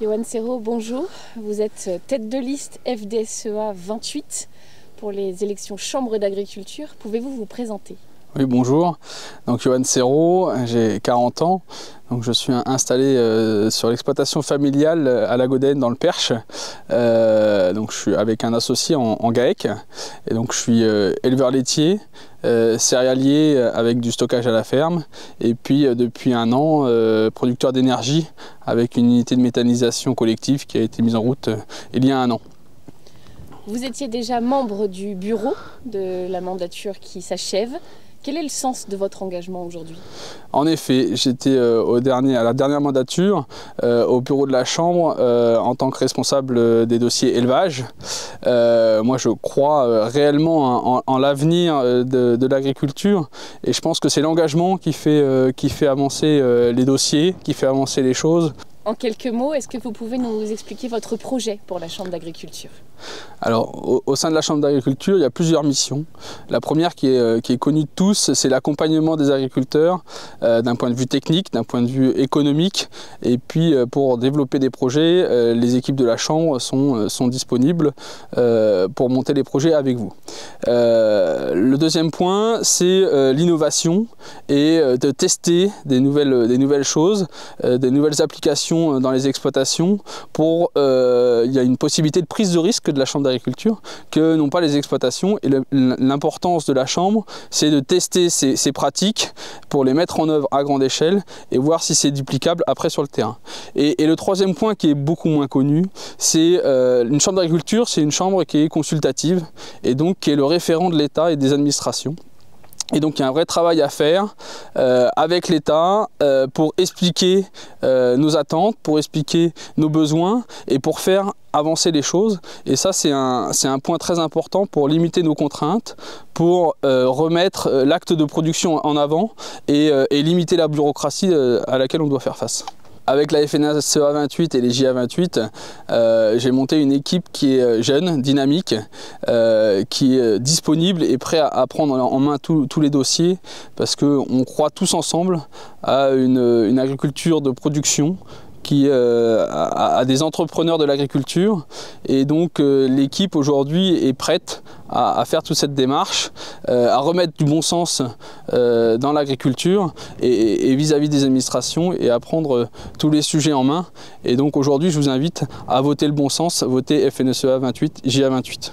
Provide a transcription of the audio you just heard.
Yoann Serrault, bonjour. Vous êtes tête de liste FDSEA 28 pour les élections Chambre d'agriculture. Pouvez-vous vous présenter? Oui, bonjour. Donc Yoann Serrault, j'ai 40 ans. Donc je suis installé sur l'exploitation familiale à la Gaudenne dans le Perche. Donc je suis avec un associé en GAEC. Et donc je suis éleveur laitier, céréalier avec du stockage à la ferme. Et puis depuis un an, producteur d'énergie avec une unité de méthanisation collective qui a été mise en route il y a un an. Vous étiez déjà membre du bureau de la mandature qui s'achève. Quel est le sens de votre engagement aujourd'hui? En effet, j'étais à la dernière mandature au bureau de la Chambre en tant que responsable des dossiers élevage. Moi, je crois réellement en l'avenir de l'agriculture et je pense que c'est l'engagement qui fait avancer les dossiers, qui fait avancer les choses. En quelques mots, est-ce que vous pouvez nous expliquer votre projet pour la Chambre d'agriculture? Alors, au sein de la Chambre d'agriculture, il y a plusieurs missions. La première qui est connue de tous, c'est l'accompagnement des agriculteurs d'un point de vue technique, d'un point de vue économique. Et puis, pour développer des projets, les équipes de la Chambre sont disponibles pour monter les projets avec vous. Le deuxième point, c'est l'innovation et de tester des nouvelles choses, des nouvelles applications dans les exploitations. Il y a une possibilité de prise de risque de la Chambre d'agriculture que n'ont pas les exploitations, et l'importance de la Chambre, c'est de tester ces pratiques pour les mettre en œuvre à grande échelle et voir si c'est duplicable après sur le terrain. Et le troisième point qui est beaucoup moins connu, c'est une Chambre d'agriculture, c'est une chambre qui est consultative et donc qui est le référent de l'État et des administrations. Et donc il y a un vrai travail à faire avec l'État pour expliquer nos attentes, pour expliquer nos besoins et pour faire avancer les choses. Et ça, c'est un point très important pour limiter nos contraintes, pour remettre l'acte de production en avant et limiter la bureaucratie à laquelle on doit faire face. Avec la FDSEA 28 et les JA 28, j'ai monté une équipe qui est jeune, dynamique, qui est disponible et prêt à prendre en main tous les dossiers, parce qu'on croit tous ensemble à une agriculture de production qui a des entrepreneurs de l'agriculture, et donc l'équipe aujourd'hui est prête à faire toute cette démarche, à remettre du bon sens dans l'agriculture et vis-à-vis des administrations, et à prendre tous les sujets en main. Et donc aujourd'hui je vous invite à voter le bon sens, voter FDSEA 28, JA 28.